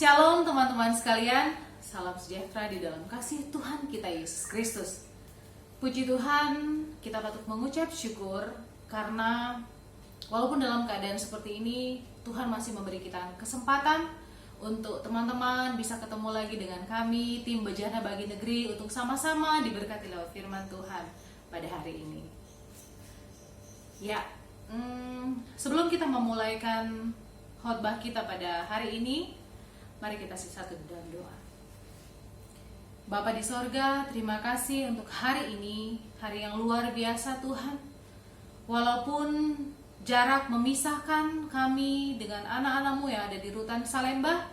Shalom teman-teman sekalian, salam sejahtera di dalam kasih Tuhan kita Yesus Kristus. Puji Tuhan, kita patut mengucap syukur karena walaupun dalam keadaan seperti ini, Tuhan masih memberi kita kesempatan untuk teman-teman bisa ketemu lagi dengan kami, tim Bejana Bagi Negeri, untuk sama-sama diberkati lewat firman Tuhan pada hari ini. Ya, sebelum kita memulaikan khotbah kita pada hari ini, mari kita satu dalam doa. Bapa di sorga, terima kasih untuk hari ini, hari yang luar biasa Tuhan. Walaupun jarak memisahkan kami dengan anak-anak-Mu yang ada di Rutan Salemba,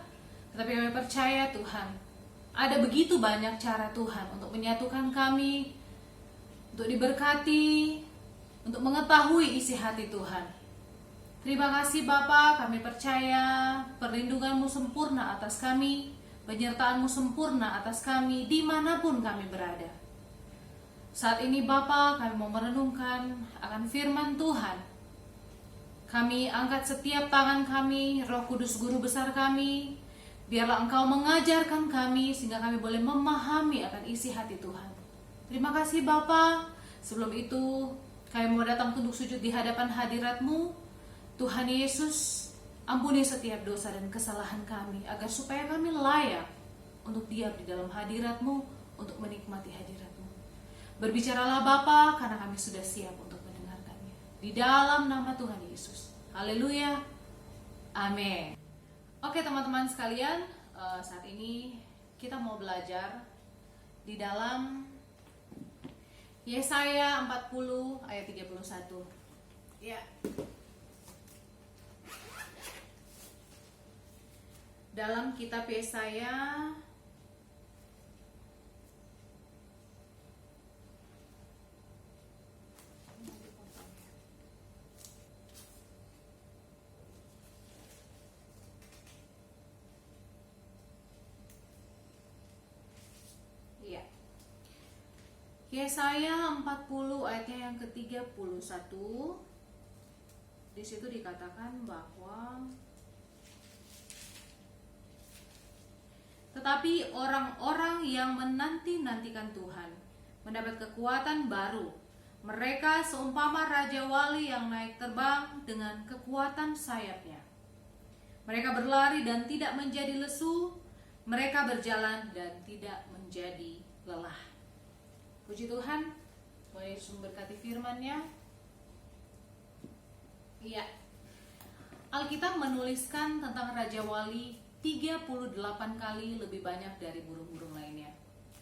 tetapi kami percaya Tuhan, ada begitu banyak cara Tuhan untuk menyatukan kami, untuk diberkati, untuk mengetahui isi hati Tuhan. Terima kasih Bapa, kami percaya perlindungan-Mu sempurna atas kami, penyertaan-Mu sempurna atas kami, dimanapun kami berada. Saat ini Bapa, kami mau merenungkan akan firman Tuhan. Kami angkat setiap tangan kami, Roh Kudus Guru Besar kami, biarlah Engkau mengajarkan kami sehingga kami boleh memahami akan isi hati Tuhan. Terima kasih Bapa. Sebelum itu, kami mau datang tunduk sujud di hadapan hadirat-Mu. Tuhan Yesus, ampuni setiap dosa dan kesalahan kami, agar supaya kami layak untuk diam di dalam hadirat-Mu, untuk menikmati hadirat-Mu. Berbicaralah Bapa, karena kami sudah siap untuk mendengarkannya. Di dalam nama Tuhan Yesus. Haleluya. Amin. Oke teman-teman sekalian, saat ini kita mau belajar di dalam Yesaya 40 ayat 31. Ya. Dalam kitab Yesaya Yesaya 40 ayatnya yang ke-31. Di situ dikatakan bahwa tetapi orang-orang yang menanti-nantikan Tuhan mendapat kekuatan baru. Mereka seumpama raja wali yang naik terbang dengan kekuatan sayapnya. Mereka berlari dan tidak menjadi lesu. Mereka berjalan dan tidak menjadi lelah. Puji Tuhan, Tuhan Yesus memberkati firman-Nya. Iya. Alkitab menuliskan tentang Raja Wali 38 kali lebih banyak dari burung-burung lainnya.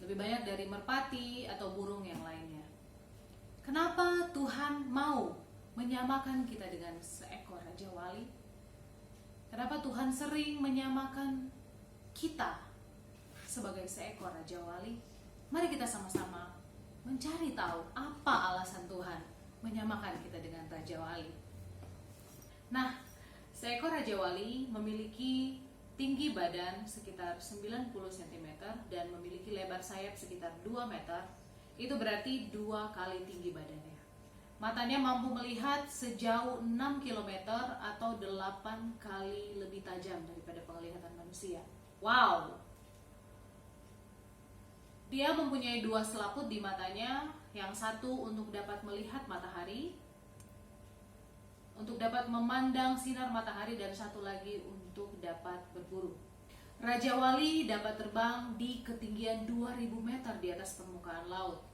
Lebih banyak dari merpati atau burung yang lainnya. Kenapa Tuhan mau menyamakan kita dengan seekor Raja Wali? Kenapa Tuhan sering menyamakan kita sebagai seekor Raja Wali? Mari kita sama-sama mencari tahu apa alasan Tuhan menyamakan kita dengan Raja Wali. Nah, seekor Raja Wali memiliki tinggi badan sekitar 90 cm dan memiliki lebar sayap sekitar 2 meter. Itu berarti 2 kali tinggi badannya. Matanya mampu melihat sejauh 6 km atau 8 kali lebih tajam daripada penglihatan manusia. Wow! Dia mempunyai 2 selaput di matanya, yang satu untuk dapat melihat matahari, untuk dapat memandang sinar matahari, dan satu lagi untuk dapat berburu. Raja Wali dapat terbang di ketinggian 2000 meter di atas permukaan laut.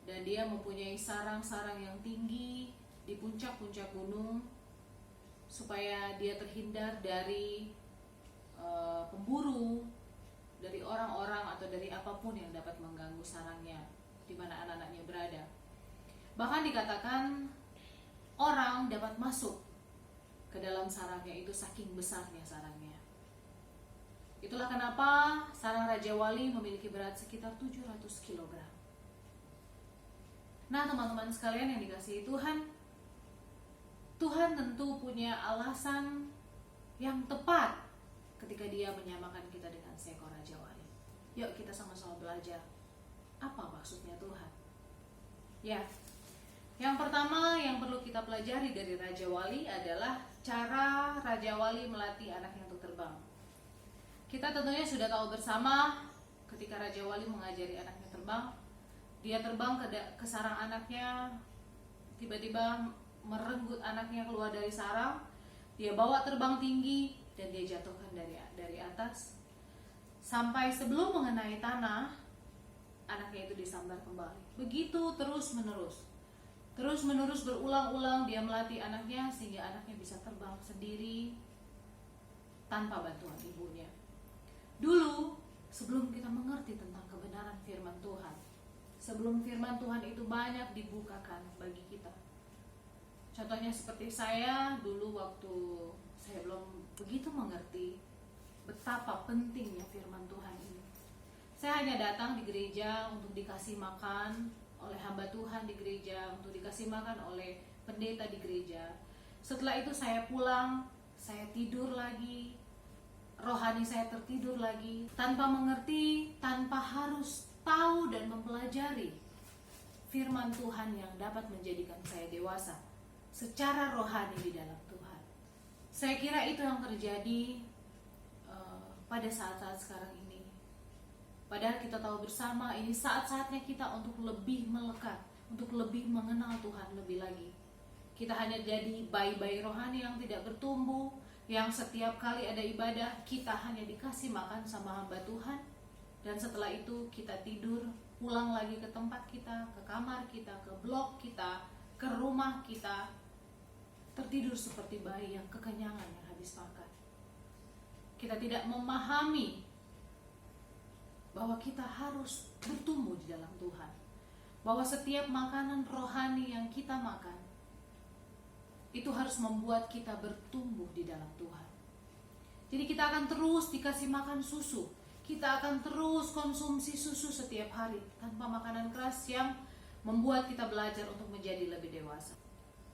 Dan dia mempunyai sarang-sarang yang tinggi di puncak-puncak gunung supaya dia terhindar dari pemburu, dari orang-orang atau dari apapun yang dapat mengganggu sarangnya di mana anak-anaknya berada. Bahkan dikatakan orang dapat masuk ke dalam sarangnya itu saking besarnya sarangnya. Itulah kenapa sarang Raja Wali memiliki berat sekitar 700 kg. Nah teman-teman sekalian yang dikasihi Tuhan, Tuhan tentu punya alasan yang tepat ketika Dia menyamakan kita dengan seekor Raja Wali. Yuk kita sama-sama belajar apa maksudnya Tuhan. Ya, yang pertama yang perlu kita pelajari dari Raja Wali adalah cara Raja Wali melatih anaknya untuk terbang. Kita tentunya sudah tahu bersama ketika Raja Wali mengajari anaknya terbang. Dia terbang ke sarang anaknya, tiba-tiba merenggut anaknya keluar dari sarang. Dia bawa terbang tinggi dan dia jatuhkan dari atas. Sampai sebelum mengenai tanah, anaknya itu disambar kembali. Begitu terus menerus berulang-ulang dia melatih anaknya sehingga anaknya bisa terbang sendiri tanpa bantuan ibunya. Dulu, sebelum kita mengerti tentang kebenaran firman Tuhan, sebelum firman Tuhan itu banyak dibukakan bagi kita. Contohnya seperti saya dulu, waktu saya belum begitu mengerti betapa pentingnya firman Tuhan ini. Saya hanya datang di gereja untuk dikasih makan oleh hamba Tuhan di gereja, untuk dikasih makan oleh pendeta di gereja. Setelah itu saya pulang, saya tidur lagi, rohani saya tertidur lagi, tanpa mengerti, tanpa harus tahu dan mempelajari firman Tuhan yang dapat menjadikan saya dewasa secara rohani di dalam Tuhan. Saya kira itu yang terjadi pada saat-saat sekarang ini. Padahal kita tahu bersama ini saat-saatnya kita untuk lebih melekat, untuk lebih mengenal Tuhan lebih lagi. Kita hanya jadi bayi-bayi rohani yang tidak bertumbuh, yang setiap kali ada ibadah kita hanya dikasih makan sama hamba Tuhan, dan setelah itu kita tidur, pulang lagi ke tempat kita, ke kamar kita, ke blok kita, ke rumah kita, tertidur seperti bayi yang kekenyangan yang habis makan. Kita tidak memahami bahwa kita harus bertumbuh di dalam Tuhan, bahwa setiap makanan rohani yang kita makan itu harus membuat kita bertumbuh di dalam Tuhan. Jadi kita akan terus dikasih makan susu, kita akan terus konsumsi susu setiap hari tanpa makanan keras yang membuat kita belajar untuk menjadi lebih dewasa,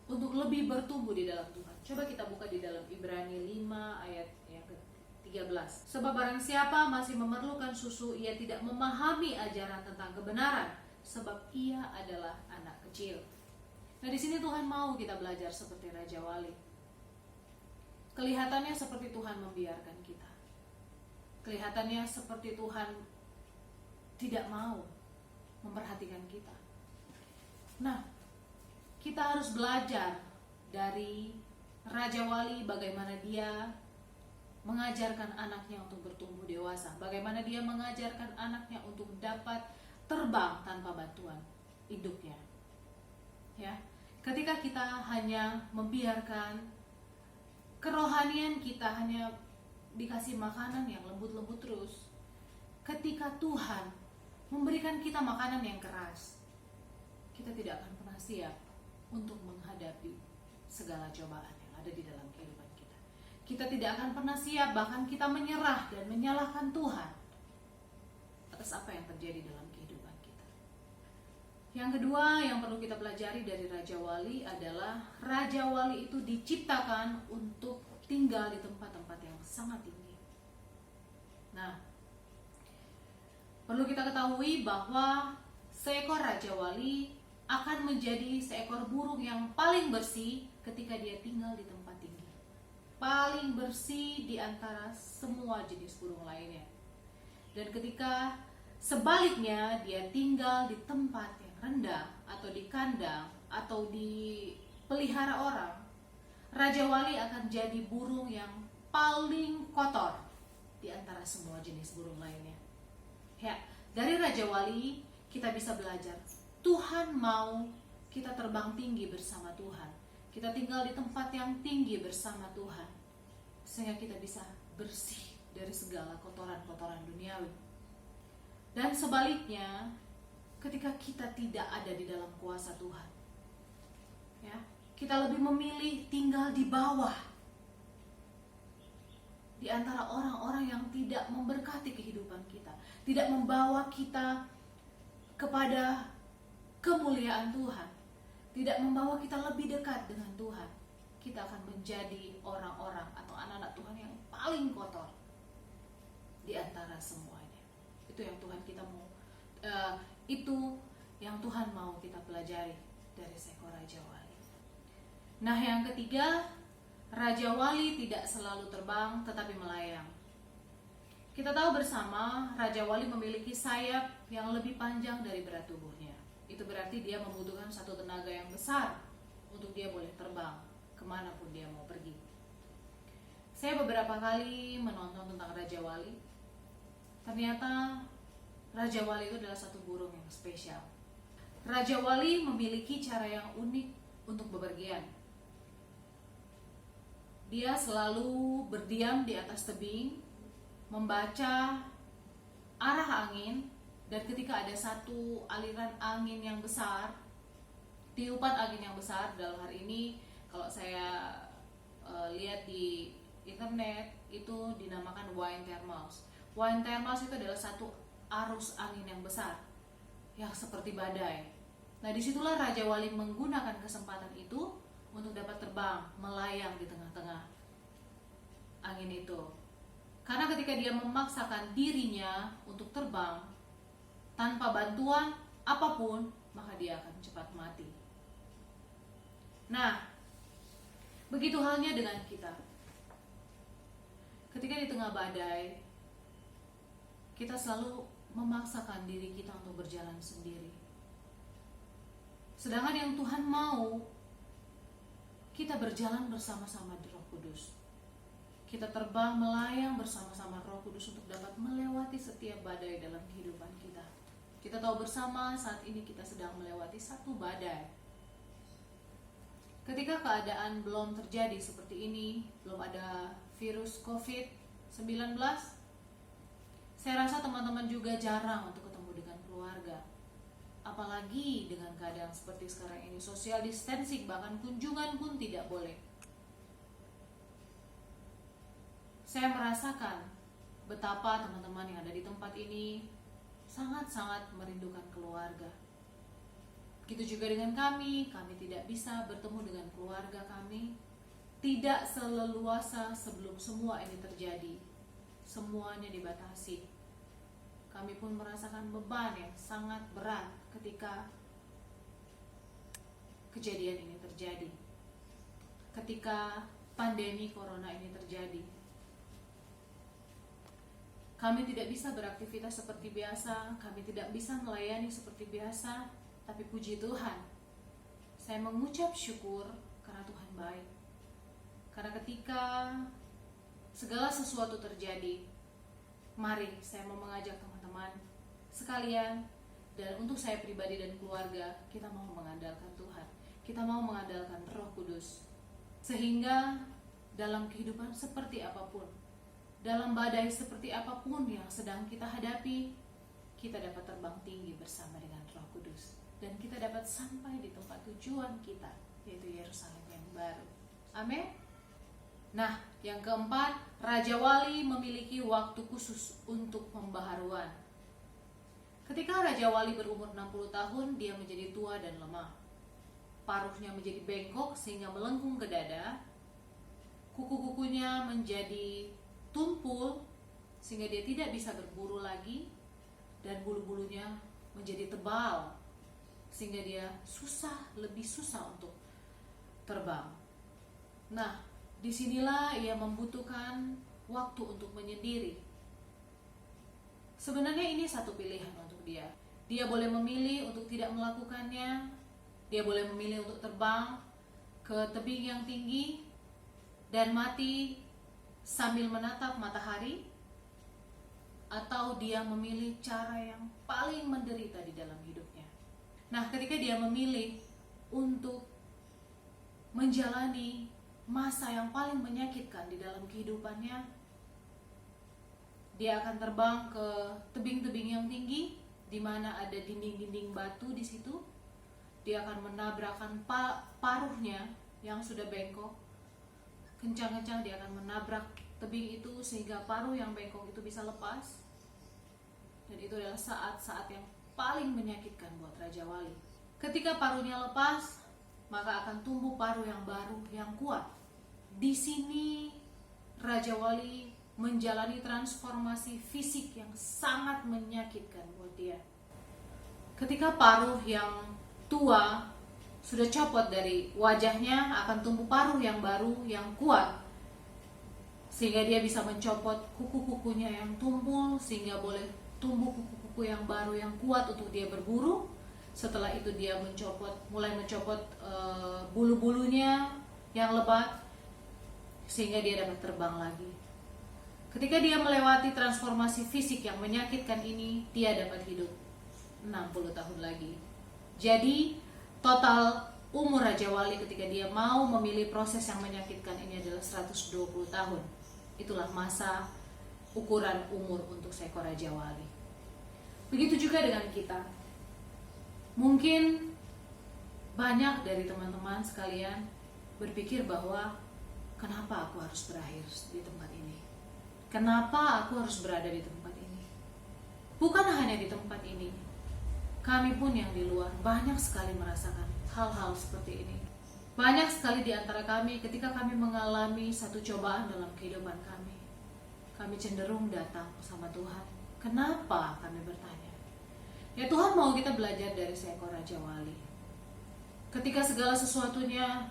untuk lebih bertumbuh di dalam Tuhan. Coba kita buka di dalam Ibrani 5 ayat yang ke-13. Sebab barang siapa masih memerlukan susu, ia tidak memahami ajaran tentang kebenaran, sebab ia adalah anak kecil. Nah, di sini Tuhan mau kita belajar seperti Raja Wali. Kelihatannya seperti Tuhan membiarkan kita. Kelihatannya seperti Tuhan tidak mau memperhatikan kita. Nah, kita harus belajar dari Raja Wali bagaimana dia mengajarkan anaknya untuk bertumbuh dewasa, bagaimana dia mengajarkan anaknya untuk dapat terbang tanpa bantuan induknya. Ya, ketika kita hanya membiarkan kerohanian kita hanya dikasih makanan yang lembut-lembut terus, ketika Tuhan memberikan kita makanan yang keras, kita tidak akan pernah siap untuk menghadapi segala cobaan yang ada di dalam kehidupan kita. Kita tidak akan pernah siap, bahkan kita menyerah dan menyalahkan Tuhan atas apa yang terjadi dalam kehidupan kita. Yang kedua yang perlu kita pelajari dari Raja Wali adalah Raja Wali itu diciptakan untuk tinggal di tempat-tempat yang sangat tinggi. Nah, perlu kita ketahui bahwa seekor Raja Wali akan menjadi seekor burung yang paling bersih ketika dia tinggal di tempat tinggi. Paling bersih di antara semua jenis burung lainnya. Dan ketika sebaliknya dia tinggal di tempat yang rendah atau di kandang atau dipelihara orang, Raja Wali akan jadi burung yang paling kotor di antara semua jenis burung lainnya. Ya, dari Raja Wali kita bisa belajar. Tuhan mau kita terbang tinggi bersama Tuhan. Kita tinggal di tempat yang tinggi bersama Tuhan, sehingga kita bisa bersih dari segala kotoran-kotoran duniawi. Dan sebaliknya, ketika kita tidak ada di dalam kuasa Tuhan, ya, kita lebih memilih tinggal di bawah, di antara orang-orang yang tidak memberkati kehidupan kita, tidak membawa kita kepada kemuliaan Tuhan, tidak membawa kita lebih dekat dengan Tuhan. Kita akan menjadi orang-orang atau anak-anak Tuhan yang paling kotor di antara semuanya. Itu yang Tuhan kita mau, itu yang Tuhan mau kita pelajari dari seekor Raja Wali. Nah, yang ketiga, Raja Wali tidak selalu terbang tetapi melayang. Kita tahu bersama Raja Wali memiliki sayap yang lebih panjang dari berat tubuhnya. Itu berarti dia membutuhkan satu tenaga yang besar untuk dia boleh terbang kemanapun dia mau pergi. Saya beberapa kali menonton tentang Raja Wali. Ternyata Raja Wali itu adalah satu burung yang spesial. Raja Wali memiliki cara yang unik untuk bepergian. Dia selalu berdiam di atas tebing, membaca arah angin, dan ketika ada satu aliran angin yang besar, tiupan angin yang besar, dalam hari ini kalau saya lihat di internet itu dinamakan wind thermals. Wind thermals itu adalah satu arus angin yang besar yang seperti badai. Nah, disitulah Raja Wali menggunakan kesempatan itu untuk dapat terbang, melayang di tengah-tengah angin itu. Karena ketika dia memaksakan dirinya untuk terbang tanpa bantuan apapun, maka dia akan cepat mati. Nah, begitu halnya dengan kita. Ketika di tengah badai, kita selalu memaksakan diri kita untuk berjalan sendiri. Sedangkan yang Tuhan mau, kita berjalan bersama-sama di Roh Kudus. Kita terbang melayang bersama-sama Roh Kudus untuk dapat melewati setiap badai dalam kehidupan kita. Kita tahu bersama saat ini kita sedang melewati satu badai. Ketika keadaan belum terjadi seperti ini, belum ada virus COVID-19, saya rasa teman-teman juga jarang untuk ketemu dengan keluarga. Apalagi dengan keadaan seperti sekarang ini, social distancing, bahkan kunjungan pun tidak boleh. Saya merasakan betapa teman-teman yang ada di tempat ini sangat-sangat merindukan keluarga. Begitu juga dengan kami tidak bisa bertemu dengan keluarga kami, tidak seleluasa sebelum semua ini terjadi. Semuanya dibatasi. Kami pun merasakan beban yang sangat berat ketika kejadian ini terjadi. Ketika pandemi corona ini terjadi. Kami tidak bisa beraktivitas seperti biasa, kami tidak bisa melayani seperti biasa, tapi puji Tuhan, saya mengucap syukur karena Tuhan baik. Karena ketika segala sesuatu terjadi, mari saya mau mengajak teman-teman sekalian, dan untuk saya pribadi dan keluarga, kita mau mengandalkan Tuhan, kita mau mengandalkan Roh Kudus, sehingga dalam kehidupan seperti apapun, dalam badai seperti apapun yang sedang kita hadapi, kita dapat terbang tinggi bersama dengan Roh Kudus, dan kita dapat sampai di tempat tujuan kita, yaitu Yerusalem yang baru. Amin. Nah, yang keempat, Raja Wali memiliki waktu khusus untuk pembaharuan. Ketika Raja Wali berumur 60 tahun, dia menjadi tua dan lemah. Paruhnya menjadi bengkok sehingga melengkung ke dada. Kuku-kukunya menjadi tumpul sehingga dia tidak bisa berburu lagi, dan bulu-bulunya menjadi tebal sehingga dia lebih susah untuk terbang. Nah, disinilah ia membutuhkan waktu untuk menyendiri. Sebenarnya ini satu pilihan untuk dia. Dia boleh memilih untuk tidak melakukannya. Dia boleh memilih untuk terbang ke tebing yang tinggi dan mati sambil menatap matahari, atau dia memilih cara yang paling menderita di dalam hidupnya. Nah, ketika dia memilih untuk menjalani masa yang paling menyakitkan di dalam kehidupannya, dia akan terbang ke tebing-tebing yang tinggi, di mana ada dinding-dinding batu di situ. Dia akan menabrakkan paruhnya yang sudah bengkok. Kencang-kencang dia akan menabrak tebing itu sehingga paruh yang bengkok itu bisa lepas. Dan itu adalah saat-saat yang paling menyakitkan buat Raja Wali. Ketika paruhnya lepas, maka akan tumbuh paruh yang baru yang kuat. Di sini Raja Wali menjalani transformasi fisik yang sangat menyakitkan buat dia. Ketika paruh yang tua sudah copot dari wajahnya, akan tumbuh paruh yang baru yang kuat. sehingga dia bisa mencopot kuku-kukunya yang tumpul, sehingga boleh tumbuh kuku-kuku yang baru yang kuat untuk dia berburu. Setelah itu dia mulai mencopot bulu-bulunya yang lebat, sehingga dia dapat terbang lagi. Ketika dia melewati transformasi fisik yang menyakitkan ini, dia dapat hidup 60 tahun lagi. Jadi total umur Raja Wali ketika dia mau memilih proses yang menyakitkan ini adalah 120 tahun. Itulah masa ukuran umur untuk seekor Raja Wali. Begitu juga dengan kita. Mungkin banyak dari teman-teman sekalian berpikir bahwa kenapa aku harus berakhir di tempat ini? Kenapa aku harus berada di tempat ini? Bukan hanya di tempat ini, kami pun yang di luar banyak sekali merasakan hal-hal seperti ini. Banyak sekali di antara kami ketika kami mengalami satu cobaan dalam kehidupan kami cenderung datang sama Tuhan. Kenapa? Kami bertanya. Ya Tuhan mau kita belajar dari seekor Raja Wali. Ketika segala sesuatunya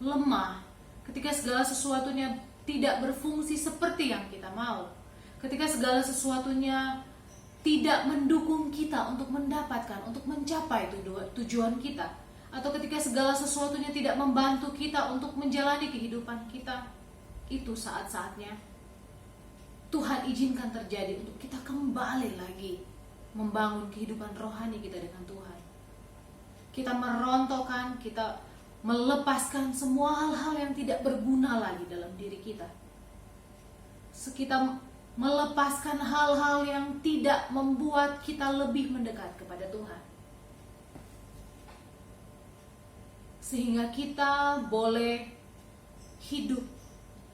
lemah, ketika segala sesuatunya tidak berfungsi seperti yang kita mau, ketika segala sesuatunya tidak mendukung kita untuk mendapatkan, untuk mencapai tujuan kita, atau ketika segala sesuatunya tidak membantu kita untuk menjalani kehidupan kita, itu saat-saatnya Tuhan izinkan terjadi untuk kita kembali lagi membangun kehidupan rohani kita dengan Tuhan. Kita merontokkan, kita melepaskan semua hal-hal yang tidak berguna lagi dalam diri kita. Kita melepaskan hal-hal yang tidak membuat kita lebih mendekat kepada Tuhan, sehingga kita boleh hidup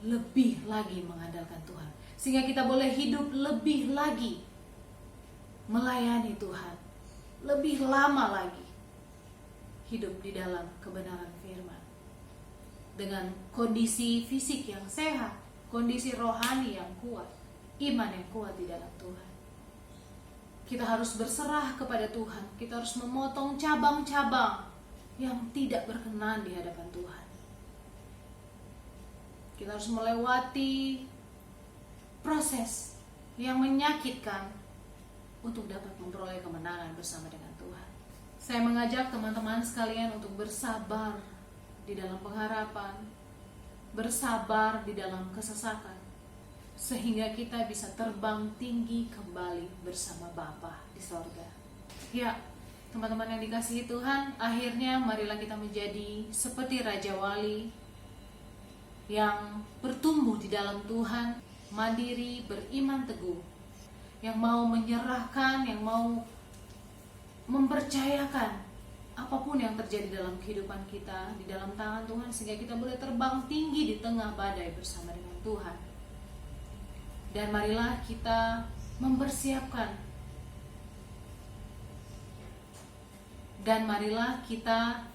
lebih lagi mengandalkan Tuhan, sehingga kita boleh hidup lebih lagi melayani Tuhan, lebih lama lagi hidup di dalam kebenaran firman, dengan kondisi fisik yang sehat, kondisi rohani yang kuat, iman yang kuat di dalam Tuhan. Kita harus berserah kepada Tuhan. Kita harus memotong cabang-cabang yang tidak berkenan di hadapan Tuhan. Kita harus melewati proses yang menyakitkan untuk dapat memperoleh kemenangan bersama dengan Tuhan. Saya mengajak teman-teman sekalian untuk bersabar di dalam pengharapan, bersabar di dalam kesesakan, sehingga kita bisa terbang tinggi kembali bersama Bapa di sorga. Ya, teman-teman yang dikasihi Tuhan, akhirnya marilah kita menjadi seperti Raja Wali yang bertumbuh di dalam Tuhan, mandiri, beriman teguh, yang mau menyerahkan, yang mau mempercayakan apapun yang terjadi dalam kehidupan kita di dalam tangan Tuhan, sehingga kita boleh terbang tinggi di tengah badai bersama dengan Tuhan. Dan marilah kita mempersiapkan, dan marilah kita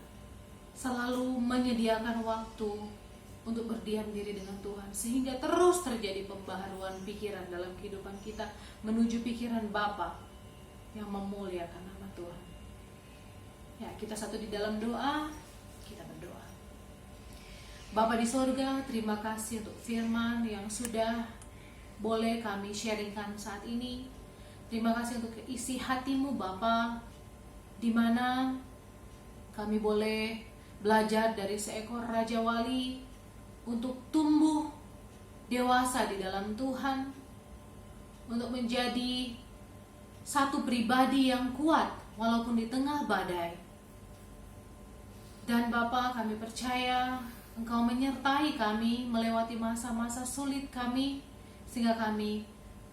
selalu menyediakan waktu untuk berdiam diri dengan Tuhan, sehingga terus terjadi pembaharuan pikiran dalam kehidupan kita menuju pikiran Bapa yang memuliakan nama Tuhan. Ya, kita satu di dalam doa, kita berdoa. Bapa di sorga, terima kasih untuk firman yang sudah boleh kami sharingkan saat ini. Terima kasih untuk isi hatimu Bapa, di mana kami boleh belajar dari seekor Raja Wali untuk tumbuh dewasa di dalam Tuhan, untuk menjadi satu pribadi yang kuat walaupun di tengah badai. Dan Bapa, kami percaya Engkau menyertai kami melewati masa-masa sulit kami, sehingga kami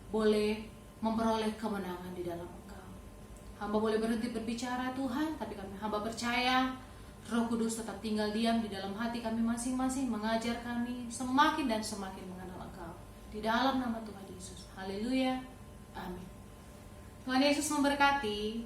boleh memperoleh kemenangan di dalam Engkau. Hamba boleh berhenti berbicara Tuhan, tapi hamba percaya Roh Kudus tetap tinggal diam di dalam hati kami masing-masing, mengajar kami semakin dan semakin mengenal Engkau. Di dalam nama Tuhan Yesus. Haleluya. Amin. Tuhan Yesus memberkati.